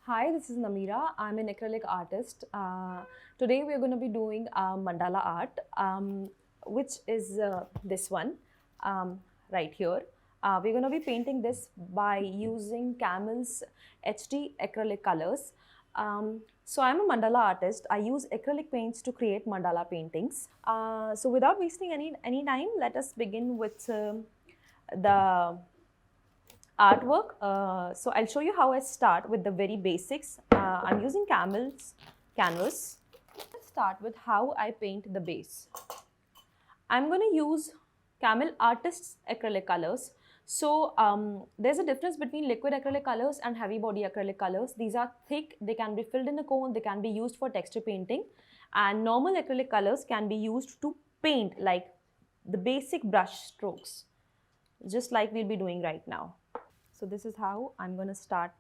Hi, this is Namira. I'm an acrylic artist. Today we're going to be doing mandala art, which is this one right here. We're going to be painting this by using Camel's HD acrylic colors. So I'm a mandala artist. I use acrylic paints to create mandala paintings. So without wasting any time, let us begin with the artwork. So I'll show you how I start with the very basics. I'm using Camel's canvas. Let's start with how I paint the base. I'm going to use Camel Artist's acrylic colors. So there's a difference between liquid acrylic colors and heavy body acrylic colors. These are thick, they can be filled in a cone, they can be used for texture painting, and normal acrylic colors can be used to paint like the basic brush strokes, just like we'll be doing right now. So this is how I'm going to start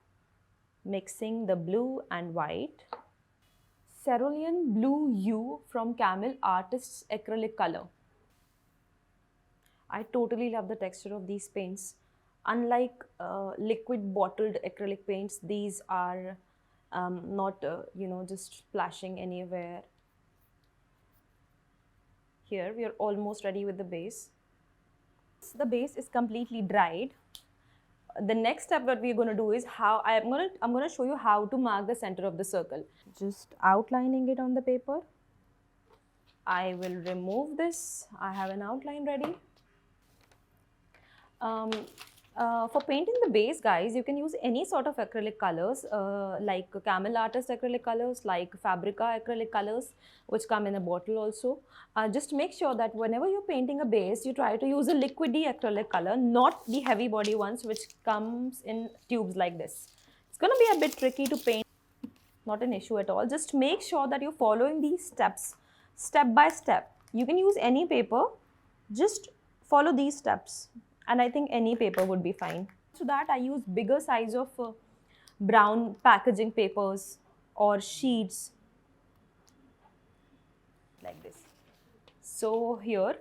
mixing the blue and white. Cerulean Blue U from Camel Artist's acrylic color. I totally love the texture of these paints. Unlike liquid bottled acrylic paints, these are not just splashing anywhere. Here we are almost ready with the base. The base is completely dried. The next step that we're going to do is how I'm going to show you how to mark the center of the circle. Just outlining it on the paper. I will remove this. I have an outline ready. For painting the base, guys, you can use any sort of acrylic colors like Camel Artist acrylic colors, like Fabrica acrylic colors, which come in a bottle also. Just make sure that whenever you're painting a base, you try to use a liquidy acrylic color, not the heavy body ones which comes in tubes like this. It's going to be a bit tricky to paint, not an issue at all. Just make sure that you're following these steps, step by step. You can use any paper, just follow these steps. And I think any paper would be fine. So that I use bigger size of brown packaging papers or sheets like this. So here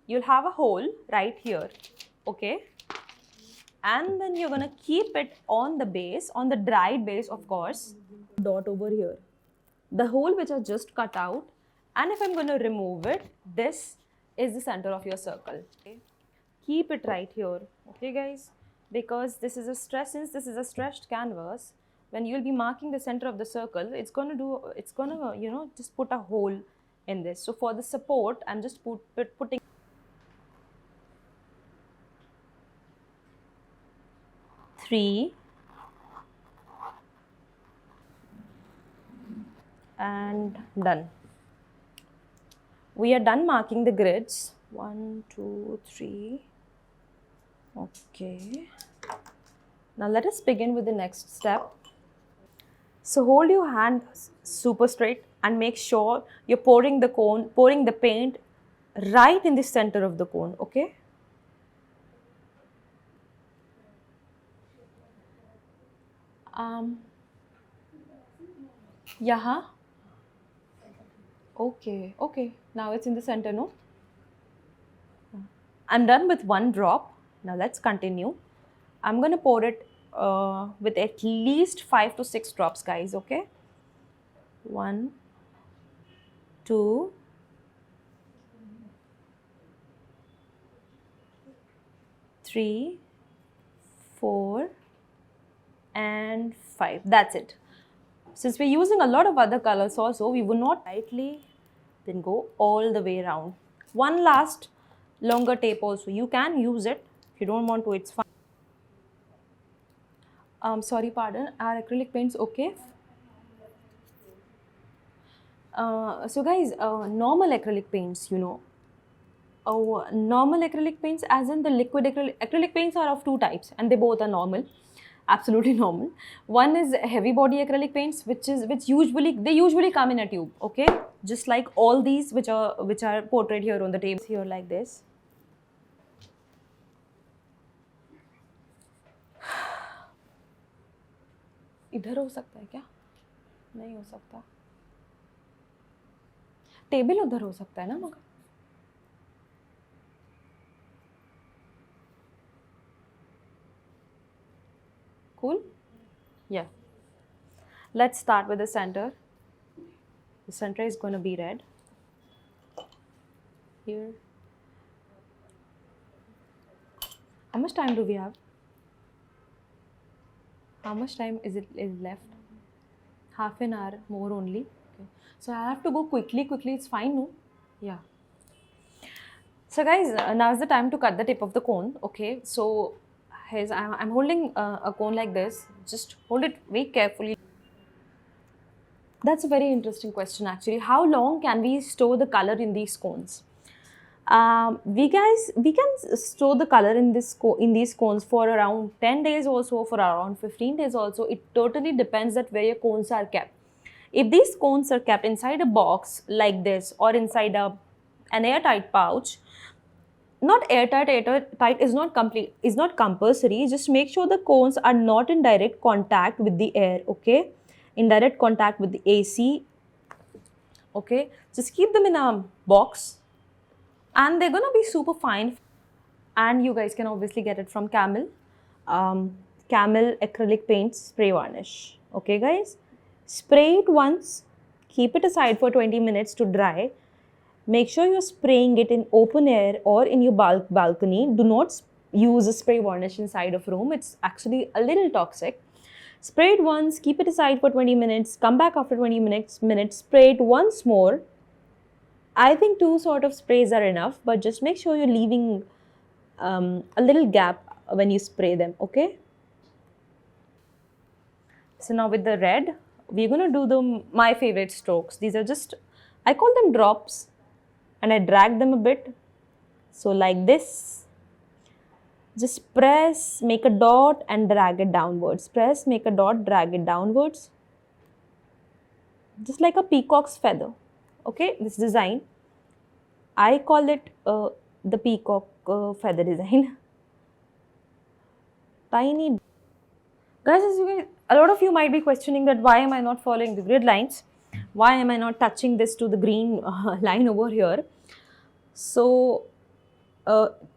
you'll have a hole right here, okay? And then you're gonna keep it on the base, on the dried base of course, dot over here. The hole which I just cut out, and if I'm gonna remove it, this is the center of your circle. Okay? Keep it right here, okay guys, because this is a stretched canvas. When you'll be marking the center of the circle, it's gonna just put a hole in this. So for the support, I'm just putting 3 and done. We are done marking the grids. 1, 2, 3. Okay. Now let us begin with the next step. So hold your hand super straight and make sure you're pouring the paint right in the center of the cone, okay? Yeah. Okay. Now it's in the center, no? I'm done with one drop. Now let's continue. I'm going to pour it with at least 5 to 6 drops, guys, okay? 1, 2, 3, 4, and 5. That's it. Since we're using a lot of other colors also, we will not lightly then go all the way around. One last longer tape also. You can use it. If you don't want to, it's fine. Sorry, pardon. Are acrylic paints okay? So guys, normal acrylic paints, normal acrylic paints as in the liquid acrylic paints are of 2 types and they both are normal, absolutely normal. One is heavy body acrylic paints which usually come in a tube, okay, just like all these which are portrayed here on the table here like this. इधर हो सकता है क्या? नहीं हो सकता. Table उधर हो सकता है ना मगर. Cool? Yeah. Let's start with the center. The center is going to be red. Here. How much time do we have? How much time is left? Half an hour more only. Okay. So I have to go quickly. It's fine, no? Yeah. So guys, now is the time to cut the tip of the cone. Okay. So I'm holding a cone like this. Just hold it very carefully. That's a very interesting question actually. How long can we store the color in these cones? We can store the color in these cones for around 10 days also, for around 15 days also. It totally depends that where your cones are kept. If these cones are kept inside a box like this or inside an airtight pouch, not airtight is not complete, is not compulsory. Just make sure the cones are not in direct contact with the air, okay? In direct contact with the AC, okay? Just keep them in a box and they're gonna be super fine. And you guys can obviously get it from Camel. Camel acrylic paint spray varnish. Okay guys, spray it once, keep it aside for 20 minutes to dry. Make sure you're spraying it in open air or in your balcony. Do not use a spray varnish inside of room. It's actually a little toxic. Spray it once, keep it aside for 20 minutes, come back after 20 minutes, spray it once more. I think 2 sort of sprays are enough, but just make sure you're leaving a little gap when you spray them, okay? So now with the red, we're going to do my favorite strokes. These are just, I call them drops, and I drag them a bit. So like this, just press, make a dot and drag it downwards. Press, make a dot, drag it downwards. Just like a peacock's feather, okay? This design, I call it the peacock feather design. Tiny. Guys, a lot of you might be questioning that why am I not following the grid lines? Why am I not touching this to the green line over here? So,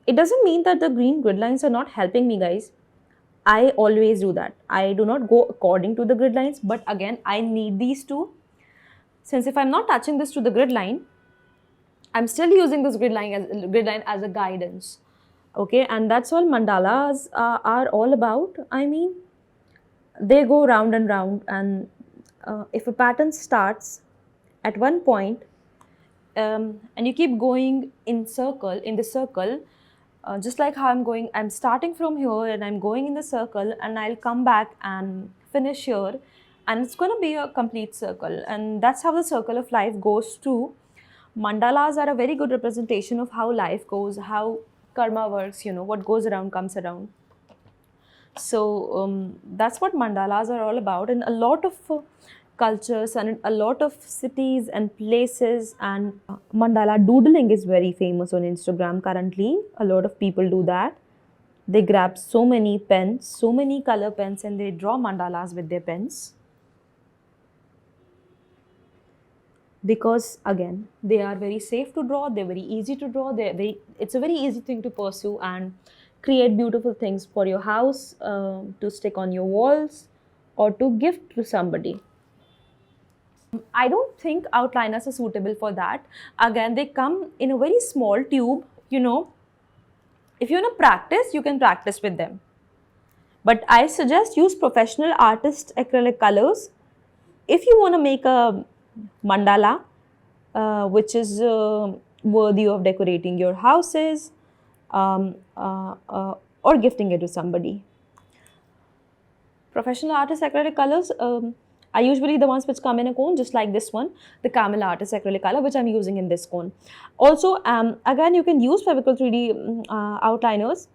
it doesn't mean that the green grid lines are not helping me, guys. I always do that. I do not go according to the grid lines, but again, I need these two. Since if I'm not touching this to the grid line, I'm still using this grid line as a guidance. Okay, and that's all mandalas are all about. I mean, they go round and round, and if a pattern starts at one point and you keep going in the circle, just like how I'm starting from here and I'm going in the circle and I'll come back and finish here, and it's going to be a complete circle, and that's how the circle of life goes too. Mandalas are a very good representation of how life goes, how karma works, what goes around comes around. So that's what mandalas are all about, and a lot of cultures and a lot of cities and places, and mandala doodling is very famous on Instagram currently. A lot of people do that. They grab so many pens, so many color pens, and they draw mandalas with their pens. Because again, they are very safe to draw, they're very easy to draw, it's a very easy thing to pursue and create beautiful things for your house, to stick on your walls or to gift to somebody. I don't think outliners are suitable for that. Again, they come in a very small tube, If you want to practice, you can practice with them. But I suggest use professional artist acrylic colors. If you want to make a mandala, which is worthy of decorating your houses or gifting it to somebody. Professional artist acrylic colors are usually the ones which come in a cone, just like this one, the Camel artist acrylic color, which I'm using in this cone. Also, again, you can use Fevicol 3D outliners.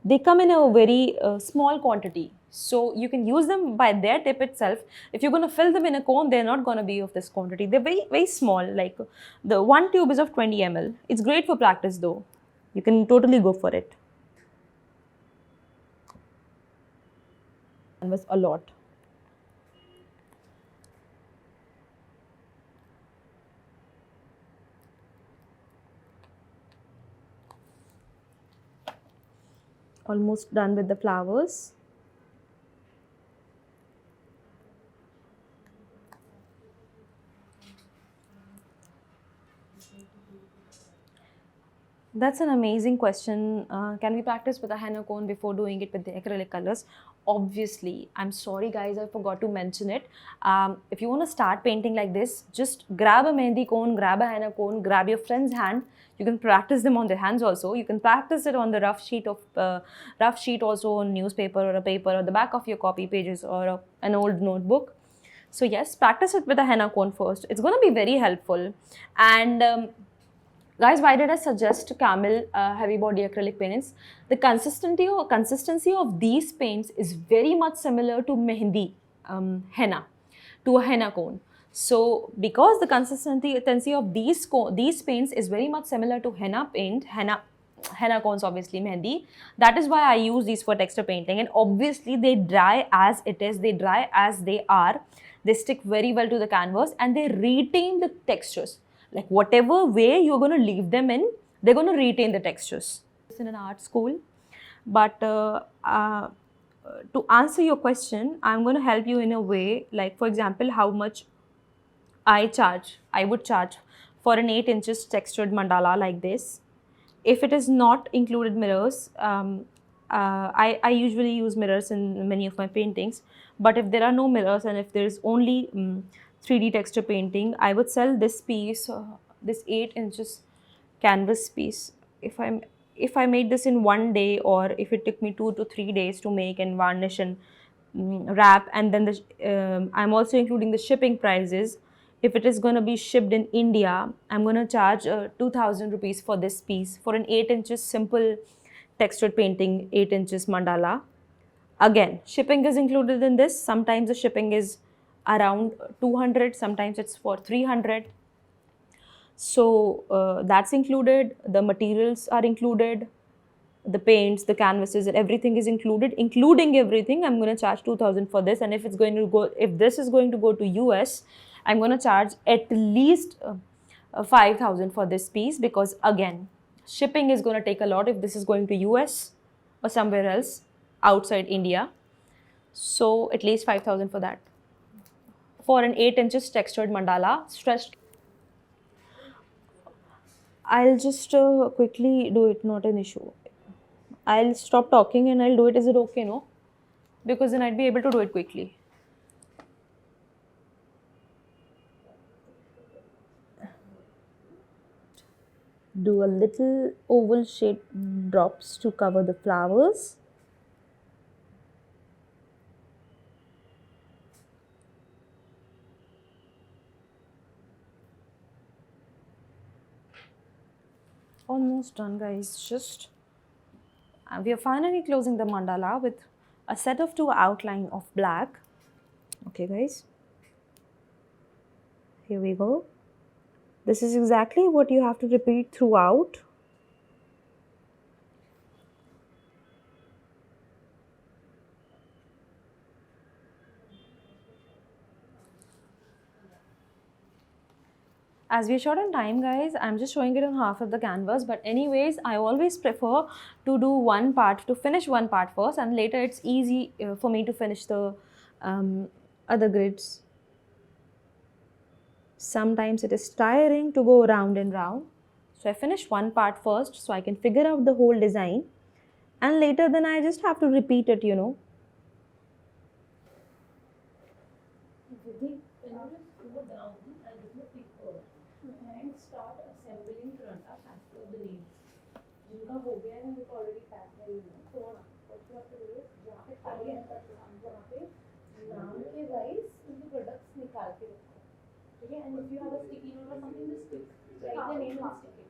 They come in a very small quantity. So you can use them by their tip itself. If you're going to fill them in a cone, they're not going to be of this quantity. They're very, very small. Like the one tube is of 20 ml. It's great for practice though. You can totally go for it. Canvas a lot. Almost done with the flowers. That's an amazing question. Can we practice with a henna cone before doing it with the acrylic colors? Obviously. I'm sorry guys, I forgot to mention it. If you want to start painting like this, just grab a mehndi cone, grab a henna cone, grab your friend's hand. You can practice them on their hands also. You can practice it on the rough sheet also, on newspaper or a paper or the back of your copy pages or an old notebook. So yes, practice it with a henna cone first. It's going to be very helpful. And guys, why did I suggest Camel heavy body acrylic paints? The consistency of these paints is very much similar to mehendi henna, to a henna cone. So because the consistency of these paints is very much similar to henna cones, obviously mehendi, that is why I use these for texture painting. And obviously they dry as it is, they dry as they are, they stick very well to the canvas and they retain the textures. Like whatever way you're going to leave them in, they're going to retain the textures. It's in an art school, but to answer your question, I'm going to help you in a way, like for example, how much I would charge for an 8 inches textured mandala like this. If it is not included mirrors, I usually use mirrors in many of my paintings, but if there are no mirrors and if there is only 3D texture painting, I would sell this piece, this 8 inches canvas piece. If I made this in one day, or if it took me 2 to 3 days to make and varnish and wrap, and then I'm also including the shipping prices. If it is going to be shipped in India, I'm going to charge 2000 rupees for this piece, for an 8 inches simple textured painting, 8 inches mandala. Again, shipping is included in this. Sometimes the shipping is around 200, sometimes it's for 300. So that's included. The materials are included, the paints, the canvases, and everything is included. Including everything, I'm going to charge 2000 for this. And if this is going to go to US, I'm going to charge at least 5000 for this piece, because again, shipping is going to take a lot if this is going to US or somewhere else outside India. So at least 5000 for that. For an 8 inches textured mandala, stretched. I'll just quickly do it, not an issue. I'll stop talking and I'll do it. Is it okay, no? Because then I'd be able to do it quickly. Do a little oval shaped drops to cover the flowers. Almost done, guys. Just we are finally closing the mandala with a set of 2 outline of black. Okay, guys. Here we go. This is exactly what you have to repeat throughout. As we are short on time, guys, I'm just showing it on half of the canvas. But anyways, I always prefer to do one part, to finish one part first, and later it's easy for me to finish the other grids. Sometimes it is tiring to go round and round. So I finish one part first so I can figure out the whole design, and later then I just have to repeat it, you know. And start assembling front up as per the name. जिनका हो गया है उनको already pack है, you know. So what you have to do is जहाँ पे खाली है वहाँ पे नाम के wise उनके products निकाल के रखो, ठीक है? And if you have a sticky note or something, just write the name and stick it.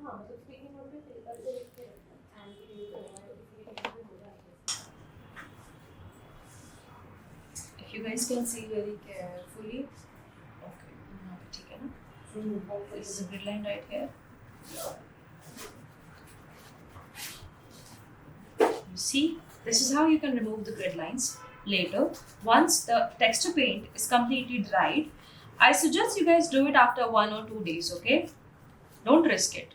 हाँ, मतलब sticky note पे filter से लिख के रखो and you if you guys can see very carefully. This is a grid line right here. You see, this is how you can remove the grid lines later. Once the texture paint is completely dried, I suggest you guys do it after 1 or 2 days, okay? Don't risk it.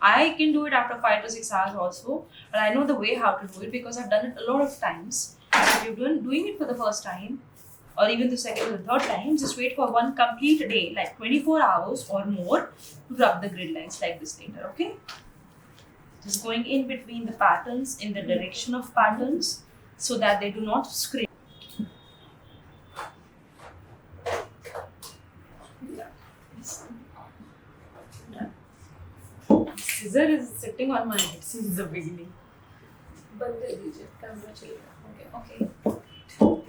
I can do it after 5 to 6 hours also, but I know the way how to do it because I've done it a lot of times. If you're doing it for the first time, or even the second or third time, just wait for one complete day, like 24 hours or more, to rub the grid lines like this later, okay? Just going in between the patterns in the direction of patterns so that they do not scrape. Scissor is sitting on my head since the beginning. बंद कर दीजिए, camera चलेगा. Okay.